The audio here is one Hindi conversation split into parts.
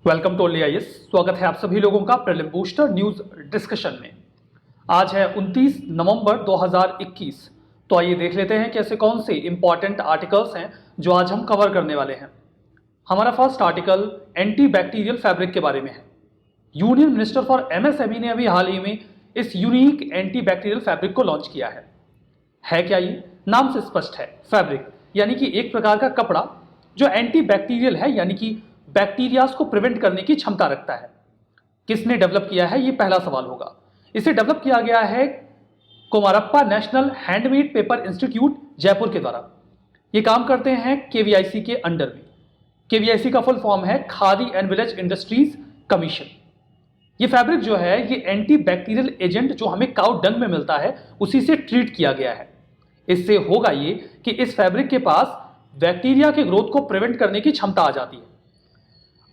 Welcome to only IAS. स्वागत है आप सभी लोगों का प्रीलिम बूस्टर न्यूज डिस्कशन में। आज है 29 नवंबर 2021। तो आइए देख लेते हैं कि ऐसे कौन से इंपॉर्टेंट आर्टिकल्स हैं जो आज हम कवर करने वाले हैं। हमारा first article anti bacterial fabric के बारे में है। यूनियन मिनिस्टर फॉर एमएसएमई ने अभी हाल ही में इस यूनिक एंटी बैक्टीरियल फैब्रिक को लॉन्च किया है क्या ये? नाम से स्पष्ट है, फैब्रिक यानी कि एक प्रकार का कपड़ा जो एंटी बैक्टीरियल है, यानी कि बैक्टीरियाज को प्रिवेंट करने की क्षमता रखता है। किसने डेवलप किया है, ये पहला सवाल होगा। इसे डेवलप किया गया है Kumarappa national handmade paper institute Jaipur के द्वारा। ये काम करते हैं केवीआईसी के अंडर में। केवीआईसी का फुल फॉर्म है khadi and village industries commission. ये फैब्रिक जो है ये एंटी बैक्टीरियल एजेंट जो हमें काउ डंग में मिलता है उसी से ट्रीट किया गया है। इससे होगा ये कि इस फैब्रिक के पास बैक्टीरिया के ग्रोथ को प्रिवेंट करने की क्षमता आ जाती है।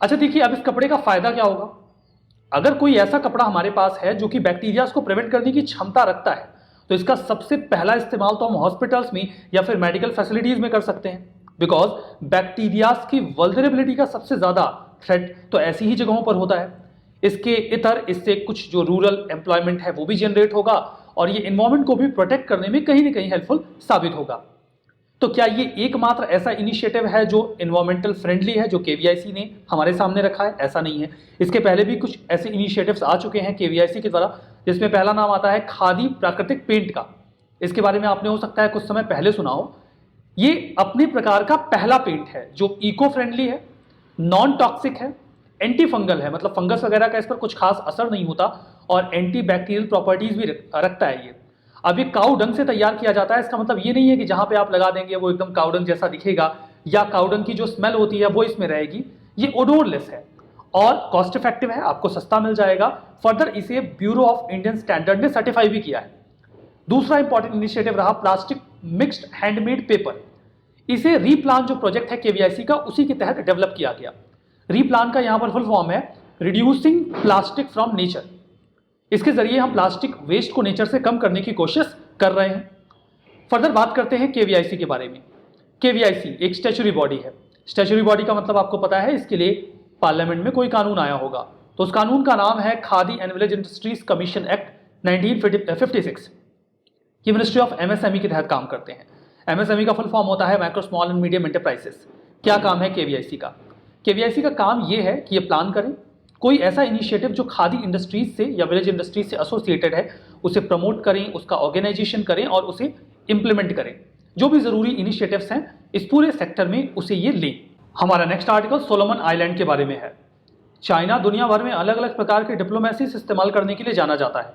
अच्छा देखिए, अब इस कपड़े का फायदा क्या होगा? अगर कोई ऐसा कपड़ा हमारे पास है जो कि बैक्टीरिया को प्रिवेंट करने की क्षमता रखता है तो इसका सबसे पहला इस्तेमाल तो हम हॉस्पिटल्स में या फिर मेडिकल फैसिलिटीज में कर सकते हैं, बिकॉज बैक्टीरियाज की वल्नरेबिलिटी का सबसे ज्यादा थ्रेट तो ऐसी ही जगहों पर होता है। इसके इतर इससे कुछ जो रूरल एम्प्लॉयमेंट है वो भी जनरेट होगा और ये एनवायरमेंट को भी प्रोटेक्ट करने में कहीं ना कहीं हेल्पफुल साबित होगा। तो क्या ये एकमात्र ऐसा इनिशिएटिव है जो एनवायरमेंटल फ्रेंडली है जो केवीआईसी ने हमारे सामने रखा है? ऐसा नहीं है। इसके पहले भी कुछ ऐसे इनिशिएटिव्स आ चुके हैं केवीआईसी के द्वारा, जिसमें पहला नाम आता है खादी प्राकृतिक पेंट का। इसके बारे में आपने हो सकता है कुछ समय पहले सुना हो। ये अपने प्रकार का पहला पेंट है जो इको फ्रेंडली है, नॉन टॉक्सिक है, एंटी फंगल है, मतलब फंगस वगैरह का इस पर कुछ खास असर नहीं होता, और एंटी बैक्टीरियल प्रॉपर्टीज भी रखता है ये। अब ये काउ डंग से तैयार किया जाता है। इसका मतलब ये नहीं है कि जहां पे आप लगा देंगे वो एकदम काउ डंग जैसा दिखेगा या काउ डंग की जो स्मेल होती है वो इसमें रहेगी। ये ओडोरलेस है और कॉस्ट इफेक्टिव है, आपको सस्ता मिल जाएगा। फर्दर इसे ब्यूरो ऑफ इंडियन स्टैंडर्ड ने सर्टिफाई भी किया है। दूसरा इंपॉर्टेंट इनिशिएटिव रहा प्लास्टिक मिक्स्ड हैंडमेड पेपर। इसे रीप्लान जो प्रोजेक्ट है केवीआईसी का उसी के तहत डेवलप किया गया। रीप्लान का यहां पर फुल फॉर्म है रिड्यूसिंग प्लास्टिक फ्रॉम नेचर। इसके जरिए हम प्लास्टिक वेस्ट को नेचर से कम करने की कोशिश कर रहे हैं। फर्दर बात करते हैं केवीआईसी के बारे में। केवीआईसी एक स्टैच्यूटरी बॉडी है। स्टैच्यूटरी बॉडी का मतलब आपको पता है, इसके लिए पार्लियामेंट में कोई कानून आया होगा, तो उस कानून का नाम है khadi and village industries commission act 1956। ये मिनिस्ट्री ऑफ एमएसएमई के तहत काम करते हैं। एमएसएमई का फुल फॉर्म होता है micro small and medium enterprises. क्या काम है केवीआईसी का? केवीआईसी का काम ये है कि ये प्लान करें कोई ऐसा इनिशिएटिव जो खादी इंडस्ट्रीज से या विलेज इंडस्ट्रीज से एसोसिएटेड है, उसे प्रमोट करें, उसका ऑर्गेनाइजेशन करें और उसे इंप्लीमेंट करें। जो भी जरूरी इनिशिएटिव्स हैं इस पूरे सेक्टर में उसे ये लें। हमारा नेक्स्ट आर्टिकल सोलोमन आइलैंड के बारे में है। चाइना दुनिया भर में अलग अलग प्रकार की डिप्लोमेसी से इस्तेमाल करने के लिए जाना जाता है।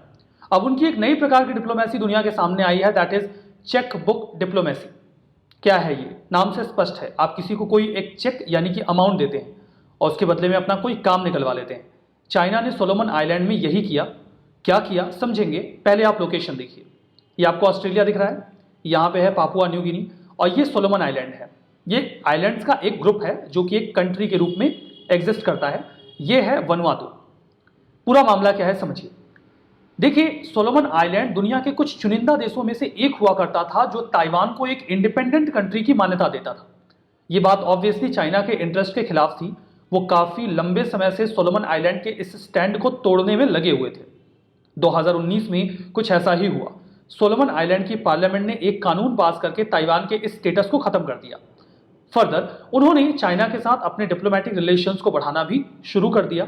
अब उनकी एक नई प्रकार की डिप्लोमेसी दुनिया के सामने आई है, that is cheque book diplomacy. क्या है ये? नाम से स्पष्ट है, आप किसी को कोई एक चेक यानी कि अमाउंट देते हैं और उसके बदले में अपना कोई काम निकलवा लेते हैं। चाइना ने सोलोमन आइलैंड में यही किया। क्या किया समझेंगे, पहले आप लोकेशन देखिए। ये आपको ऑस्ट्रेलिया दिख रहा है, यहाँ पे है पापुआ न्यू गिनी और ये सोलोमन आइलैंड है। ये आइलैंड्स का एक ग्रुप है जो कि एक कंट्री के रूप में एग्जिस्ट करता है। ये है वनुआतू। पूरा मामला क्या है समझिए। देखिए, सोलोमन आइलैंड दुनिया के कुछ चुनिंदा देशों में से एक हुआ करता था जो ताइवान को एक इंडिपेंडेंट कंट्री की मान्यता देता था। ये बात ऑब्वियसली चाइना के इंटरेस्ट के खिलाफ थी। वो काफी लंबे समय से सोलोमन आइलैंड के इस स्टैंड को तोड़ने में लगे हुए थे। 2019 में कुछ ऐसा ही हुआ। सोलोमन आइलैंड की पार्लियामेंट ने एक कानून पास करके ताइवान के इस स्टेटस को खत्म कर दिया। फर्दर उन्होंने चाइना के साथ अपने डिप्लोमेटिक रिलेशंस को बढ़ाना भी शुरू कर दिया।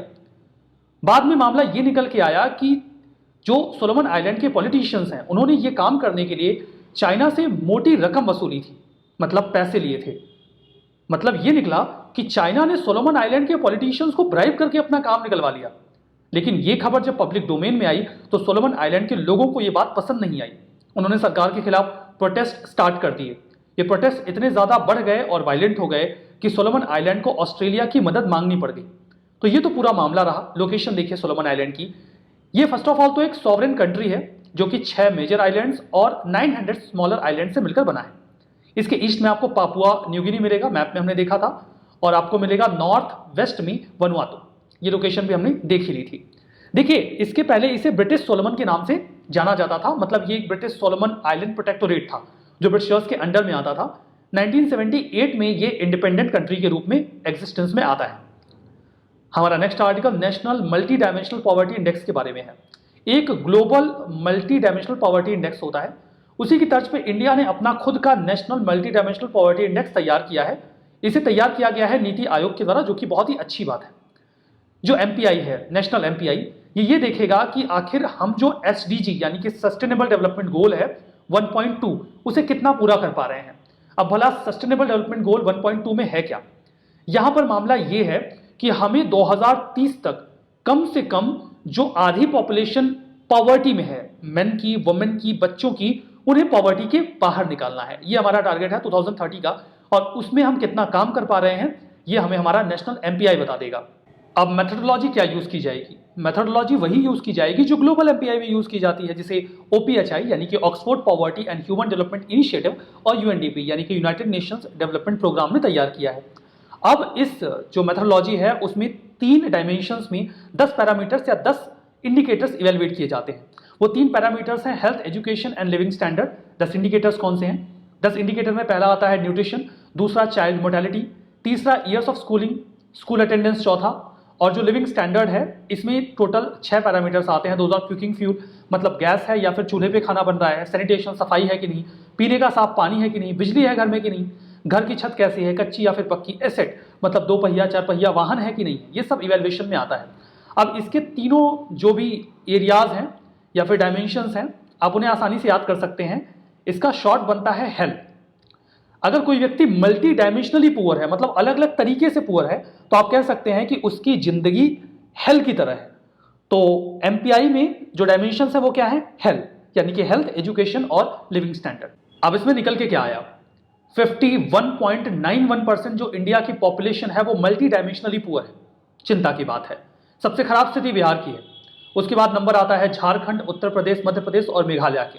बाद में मामला ये निकल के आया कि जो सोलोमन आइलैंड के पॉलिटिशियंस हैं उन्होंने ये काम करने के लिए चाइना से मोटी रकम वसूली थी, मतलब पैसे लिए थे। मतलब ये निकला कि चाइना ने सोलोमन आइलैंड के पॉलिटिशियंस को ब्राइब करके अपना काम निकलवा लिया। लेकिन ये खबर जब पब्लिक डोमेन में आई तो सोलोमन आइलैंड के लोगों को ये बात पसंद नहीं आई। उन्होंने सरकार के खिलाफ प्रोटेस्ट स्टार्ट कर दिए। ये प्रोटेस्ट इतने ज्यादा बढ़ गए और वायलेंट हो गए कि सोलोमन आइलैंड को ऑस्ट्रेलिया की मदद मांगनी पड़ गई। तो ये तो पूरा मामला रहा। लोकेशन देखिए सोलोमन आइलैंड की। ये फर्स्ट ऑफ ऑल तो एक सॉवरेन कंट्री है जो कि 6 मेजर आइलैंड्स और 900 स्मॉलर आइलैंड से मिलकर बना है। इसके ईस्ट में आपको पापुआ न्यू गिनी मिलेगा, मैप में हमने देखा था, और आपको मिलेगा नॉर्थ वेस्ट में वनुआतू। ये लोकेशन भी हमने देख ही ली थी। देखिए, इसके पहले इसे ब्रिटिश सोलोमन के नाम से जाना जाता था। मतलब ये एक ब्रिटिश सोलोमन आइलैंड प्रोटेक्टोरेट था जो ब्रिटिशर्स के अंडर में आता था। 1978 में ये इंडिपेंडेंट कंट्री के रूप में एग्जिस्टेंस में आता है। हमारा next article national multi dimensional poverty index के बारे में है। एक global multi dimensional poverty index होता है, उसी की तर्ज पे इंडिया ने अपना खुद का national multi dimensional poverty index तैयार किया है। इसे तैयार किया गया है नीति आयोग के द्वारा, जो कि बहुत ही अच्छी बात है। जो MPI है, नेशनल MPI, ये देखेगा कि आखिर हम जो SDG यानी कि सस्टेनेबल डेवलपमेंट गोल है 1.2 उसे कितना पूरा कर पा रहे हैं। अब भला सस्टेनेबल डेवलपमेंट गोल 1.2 में है क्या? यहां पर मामला ये है कि हमें 2030 तक कम से कम जो आधी पॉपुलेशन पॉवर्टी में है, मेन की, वुमेन की, बच्चों की, उन्हें पॉवर्टी के बाहर निकालना है। ये हमारा टारगेट है 2030 का, और उसमें हम कितना काम कर पा रहे हैं ये हमें हमारा नेशनल MPI बता देगा। अब मेथोडोलॉजी क्या यूज की जाएगी? मेथोडोलॉजी वही यूज की जाएगी जो ग्लोबल MPI में यूज की जाती है, जिसे OPHI यानी कि Oxford poverty and human development initiative और UNDP यानी कि यूनाइटेड नेशंस डेवलपमेंट प्रोग्राम ने तैयार किया है। अब इस जो मेथोडोलॉजी है उसमें 3 डायमेंशंस में 10 पैरामीटर्स या 10 इंडिकेटर्स इवेलुएट किए जाते हैं। वो 3 पैरामीटर्स हैं health, education and living standard. 10 indicators कौन से हैं? 10 इंडिकेटर में पहला आता है न्यूट्रिशन, दूसरा चाइल्ड मोर्टेलिटी, तीसरा years of schooling, school attendance चौथा, और जो लिविंग स्टैंडर्ड है इसमें टोटल 6 पैरामीटर्स आते हैं। 2 कुकिंग फ्यूल मतलब गैस है या फिर चूल्हे पे खाना बन रहा है, सैनिटेशन सफाई है कि नहीं, पीने का साफ पानी है कि नहीं, बिजली है घर में कि नहीं, घर की छत कैसी है, कच्ची या फिर पक्की, एसेट मतलब 2 पहिया 4 पहिया वाहन है कि नहीं, ये सब इवैल्यूएशन में आता है। अब इसके तीनों जो भी एरियाज हैं या फिर डायमेंशंस हैं, आप उन्हें आसानी से याद कर सकते हैं। इसका शॉर्ट बनता है हेल्थ। अगर कोई व्यक्ति मल्टी डायमेंशनली पुअर है, मतलब अलग अलग तरीके से पुअर है, तो आप कह सकते हैं कि उसकी जिंदगी हेल्थ की तरह है। तो MPI में जो डायमेंशंस है वो क्या है? हेल्थ, यानी कि हेल्थ, एजुकेशन और लिविंग स्टैंडर्ड। अब इसमें निकल के क्या आया? 51.91% जो इंडिया की पॉपुलेशन है वो मल्टी डायमेंशनली पुअर है। चिंता की बात है। सबसे खराब स्थिति बिहार की है, उसके बाद नंबर आता है झारखंड, उत्तर प्रदेश, मध्य प्रदेश और मेघालय की।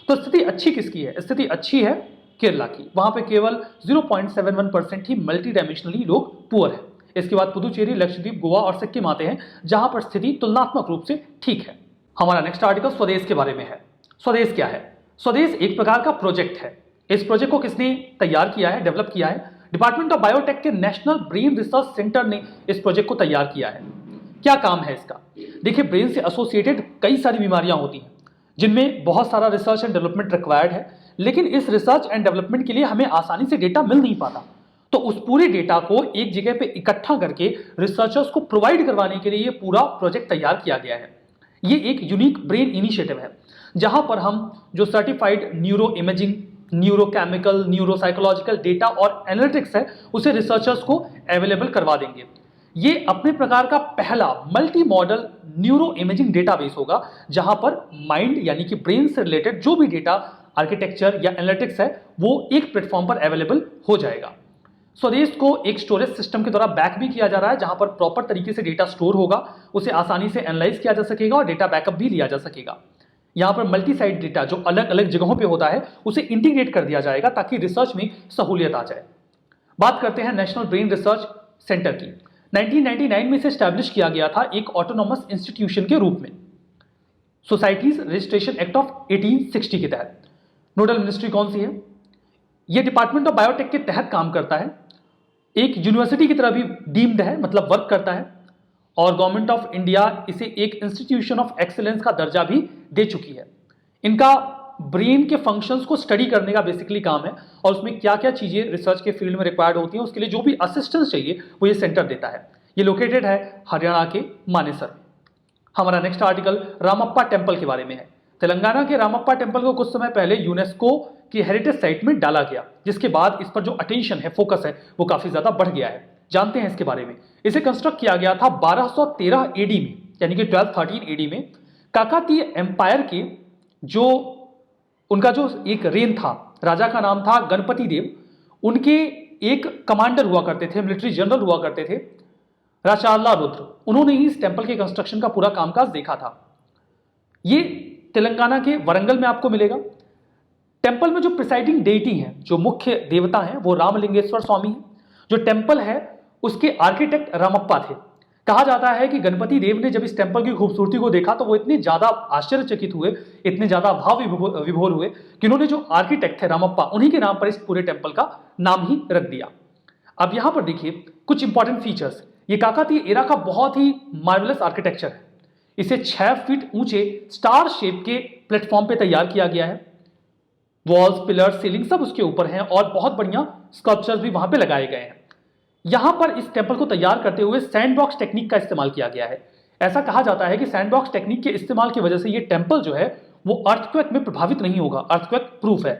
तो स्थिति अच्छी किसकी है? स्थिति अच्छी है केरला की। वहां पे केवल 0.71% ही मल्टी डायमेंशनली लोग पुअर है। इसके बाद पुदुचेरी, लक्षद्वीप, गोवा और सिक्किम आते हैं, जहां पर स्थिति तुलनात्मक रूप से ठीक है। हमारा नेक्स्ट आर्टिकल स्वदेश के बारे में है। स्वदेश क्या है? स्वदेश एक प्रकार का प्रोजेक्ट है। इस प्रोजेक्ट को किसने तैयार किया है, डेवलप किया है? डिपार्टमेंट ऑफ बायोटेक के नेशनल ब्रेन रिसर्च सेंटर ने इस प्रोजेक्ट को तैयार किया है। क्या काम है इसका? देखिए, ब्रेन से एसोसिएटेड कई सारी बीमारियां होती हैं जिनमें बहुत सारा रिसर्च एंड डेवलपमेंट रिक्वायर्ड है, लेकिन इस रिसर्च एंड डेवलपमेंट के लिए हमें आसानी से डेटा मिल नहीं पाता। तो उस पूरे डेटा को एक जगह पे इकट्ठा करके रिसर्चर्स को प्रोवाइड करवाने के लिए ये पूरा प्रोजेक्ट तैयार किया गया है। ये एक यूनिक ब्रेन इनिशिएटिव है, जहां पर हम जो certified neuro imaging, neurochemical, neuropsychological data और एनालिटिक्स है उसे रिसर्चर्स को अवेलेबल करवा देंगे। ये अपने प्रकार का पहला multi modal neuro imaging database होगा, जहां पर माइंड यानी कि ब्रेन से रिलेटेड जो भी डेटा, आर्किटेक्चर या एनालिटिक्स है वो एक प्लेटफॉर्म पर अवेलेबल हो जाएगा। स्वदेश को एक स्टोरेज सिस्टम के द्वारा बैक भी किया जा रहा है, जहां पर प्रॉपर तरीके से डेटा स्टोर होगा, उसे आसानी से एनालाइज किया जा सकेगा और डेटा बैकअप भी लिया जा सकेगा। यहाँ पर मल्टी साइट डेटा जो अलग अलग जगहों पे होता है उसे इंटीग्रेट कर दिया जाएगा ताकि रिसर्च में सहूलियत आ जाए। बात करते हैं नेशनल ब्रेन रिसर्च सेंटर की। 1999 में इसे स्टैब्लिश किया गया था एक ऑटोनॉमस इंस्टीट्यूशन के रूप में, सोसाइटीज रजिस्ट्रेशन एक्ट ऑफ 1860 के तहत। नोडल मिनिस्ट्री कौन सी है? यह डिपार्टमेंट ऑफ बायोटेक के तहत काम करता है, एक यूनिवर्सिटी की तरह भी डीम्ड है, मतलब वर्क करता है, और गवर्नमेंट ऑफ इंडिया इसे एक इंस्टीट्यूशन ऑफ एक्सीलेंस का दर्जा भी दे चुकी है। इनका ब्रेन के फंक्शंस को स्टडी करने का बेसिकली काम है, और उसमें क्या क्या चीजें रिसर्च के फील्ड में रिक्वायर्ड होती हैं उसके लिए जो भी असिस्टेंस चाहिए वो ये सेंटर देता है। ये लोकेटेड है हरियाणा के मानेसर में। हमारा नेक्स्ट आर्टिकल रामप्पा टेम्पल के बारे में है। तेलंगाना के रामप्पा टेम्पल को कुछ समय पहले यूनेस्को की हेरिटेज साइट में डाला गया, जिसके बाद इस पर जो अटेंशन है, फोकस है, वो काफी ज्यादा बढ़ गया है। जानते हैं इसके बारे में। इसे कंस्ट्रक्ट किया गया था 1213 एडी में, यानी कि 1213 एडी में। काकातीय एम्पायर के जो उनका जो एक रेन था, राजा का नाम था गणपति देव, उनके एक कमांडर हुआ करते थे, मिलिट्री जनरल हुआ करते थे, राचाला रुद्र। उन्होंने ही इस टेम्पल के कंस्ट्रक्शन का पूरा कामकाज देखा था। ये तेलंगाना के वरंगल में आपको मिलेगा। टेम्पल में जो प्रिसाइडिंग डेटी हैं, जो मुख्य देवता हैं, वो रामलिंगेश्वर स्वामी हैं। जो टेम्पल है उसके आर्किटेक्ट रामप्पा थे। कहा जाता है कि गणपति देव ने जब इस टेम्पल की खूबसूरती को देखा तो वो इतने ज्यादा आश्चर्यचकित हुए, इतने ज्यादा भाव विभोर हुए कि उन्होंने जो आर्किटेक्ट थे रामप्पा, उन्हीं के नाम पर इस पूरे टेम्पल का नाम ही रख दिया। अब यहां पर देखिए कुछ इंपॉर्टेंट फीचर्स। ये काकतीय एरा का बहुत ही मार्वलस आर्किटेक्चर है। इसे 6 फीट ऊंचे स्टार शेप के प्लेटफॉर्म पे तैयार किया गया है। वॉल्स, पिलर्स, सीलिंग सब उसके ऊपर हैं और बहुत बढ़िया स्कल्पचर्स भी वहां पे लगाए गए हैं। यहां पर इस टेंपल को तैयार करते हुए सैंडबॉक्स टेक्निक का इस्तेमाल किया गया है। ऐसा कहा जाता है कि सैंडबॉक्स टेक्निक के इस्तेमाल की वजह से ये टेंपल जो है वो अर्थक्वेक में प्रभावित नहीं होगा, अर्थक्वेक प्रूफ है।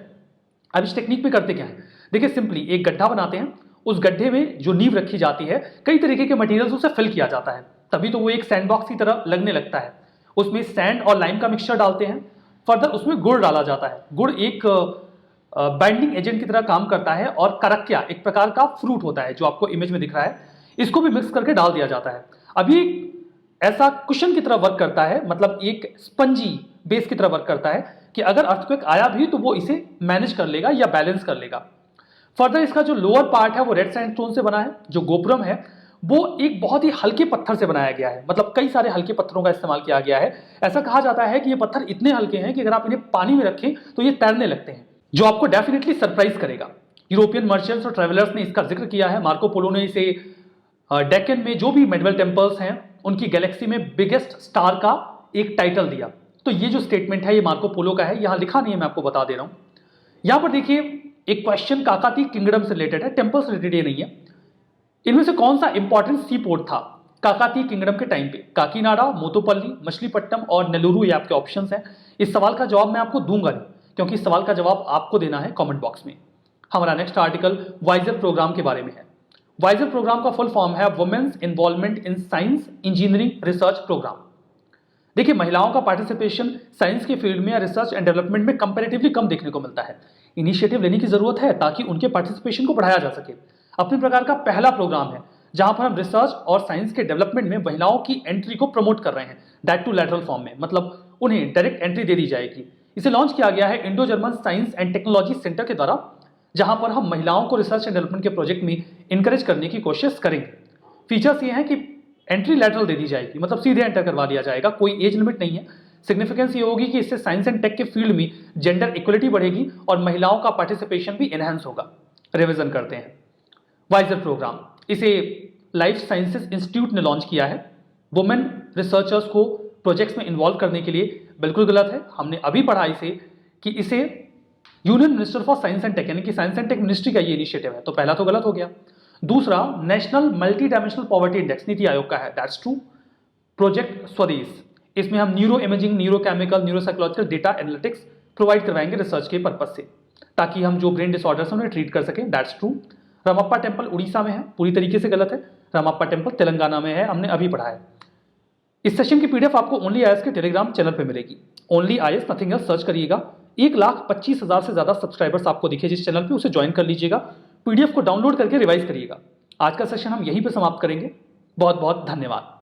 अब इस टेक्निक में करते क्या है, देखिए सिंपली एक गड्ढा बनाते हैं, उस गड्ढे में जो नींव रखी जाती है कई तरीके के मटेरियल उसे फिल किया जाता है, तभी तो वो एक सैंडबॉक्स की तरह लगने लगता है। उसमें सैंड और लाइम का मिक्सचर डालते हैं, फर्दर उसमें गुड़ डाला जाता है। गुड़ एक बाइंडिंग एजेंट की तरह काम करता है और करक्या एक प्रकार का फ्रूट होता है जो आपको इमेज में दिख रहा है, इसको भी मिक्स करके डाल दिया जाता है। अभी ऐसा कुशन की तरह वर्क करता है, मतलब एक स्पंजी बेस की तरह वर्क करता है कि अगर अर्थक्वेक आया भी तो वो इसे मैनेज कर लेगा या बैलेंस कर लेगा। फर्दर इसका जो लोअर पार्ट है वो रेड सैंडस्टोन से बना है। जो गोपुरम है वो एक बहुत ही हल्के पत्थर से बनाया गया है, मतलब कई सारे हल्के पत्थरों का इस्तेमाल किया गया है। ऐसा कहा जाता है कि ये पत्थर इतने हल्के हैं कि अगर आप इन्हें पानी में रखें तो ये तैरने लगते हैं, जो आपको डेफिनेटली सरप्राइज करेगा। यूरोपियन मर्चेंट्स और ट्रेवलर्स ने इसका जिक्र किया है। मार्को पोलो ने इसे डेक्कन में जो भी मेडवेल टेम्पल्स हैं उनकी गैलेक्सी में बिगेस्ट स्टार का एक टाइटल दिया। तो ये जो स्टेटमेंट है ये मार्को पोलो का है, यहां लिखा नहीं है, मैं आपको बता दे रहा हूं। यहां पर देखिए एक क्वेश्चन काकातीय किंगडम से रिलेटेड है, टेम्पल से रिलेटेड ये नहीं है। इनमें से कौन सा इंपॉर्टेंट सी पोर्ट था काकातीय किंगडम के टाइम पे? काकीनाडा, मोतोपल्ली, मछलीपट्टनम और नेलुरु, ये आपके ऑप्शंस हैं। इस सवाल का जवाब मैं आपको दूंगा नहीं, क्योंकि इस सवाल का जवाब आपको देना है कमेंट बॉक्स में। हमारा नेक्स्ट आर्टिकल वाइजर प्रोग्राम के बारे में है। वाइजर प्रोग्राम का फुल फॉर्म है women's involvement in science engineering research program. देखिए महिलाओं का पार्टिसिपेशन साइंस के फील्ड में या रिसर्च एंड डेवलपमेंट में कंपैरेटिवली कम देखने को मिलता है। इनिशिएटिव लेने की जरूरत है ताकि उनके पार्टिसिपेशन को बढ़ाया जा सके। अपने प्रकार का पहला प्रोग्राम है जहां पर हम रिसर्च और साइंस के डेवलपमेंट में महिलाओं की एंट्री को प्रमोट कर रहे हैं, दैट टू लैटरल फॉर्म में, मतलब उन्हें डायरेक्ट एंट्री दे दी जाएगी। इसे लॉन्च किया गया है Indo German science and technology centre के द्वारा, जहां पर हम महिलाओं को रिसर्च एंड डेवलपमेंट के प्रोजेक्ट में इंकरेज करने की कोशिश करेंगे। फीचर्स ये हैं कि एंट्री लैटरल दे दी जाएगी, मतलब सीधे एंटर करवा दिया जाएगा, कोई एज लिमिट नहीं है। सिग्निफिकेंस ये होगी कि इससे साइंस एंड टेक के फील्ड में जेंडर इक्वलिटी बढ़ेगी और महिलाओं का पार्टिसिपेशन भी एनहांस होगा। रिवीजन करते हैं वाइजर प्रोग्राम, इसे लाइफ साइंसेज इंस्टीट्यूट ने लॉन्च किया है। वुमेन रिसर्चर्स को प्रोजेक्ट्स में इन्वॉल्व करने के लिए। बिल्कुल गलत है, हमने अभी पढ़ा इसे कि इसे union minister for science and tech यानी कि साइंस एंड टेक मिनिस्ट्री का ये इनिशिएटिव है, तो पहला तो गलत हो गया। दूसरा national multi dimensional poverty index NITI Aayog का है, दैट्स ट्रू। प्रोजेक्ट स्वदेश, इसमें हम neuro imaging, neuro chemical, neuro psychological data analytics provide करवाएंगे रिसर्च के पर्पज से, ताकि हम जो ब्रेन डिसऑर्डर्स हैं उन्हें ट्रीट कर सकें, that's true. Ramappa temple Orissa में है, पूरी तरीके से गलत है। रामप्पा टेम्पल तेलंगाना में है, हमने अभी पढ़ा है। इस सेशन की पीडीएफ आपको ओनली आईएएस के टेलीग्राम चैनल पे मिलेगी। Only IAS, nothing else search करिएगा। 1,25,000 से ज्यादा सब्सक्राइबर्स आपको दिखे जिस चैनल पे, उसे ज्वाइन कर लीजिएगा। पीडीएफ को डाउनलोड करके रिवाइज करिएगा। आज का सेशन हम यहीं पे समाप्त करेंगे। बहुत बहुत धन्यवाद।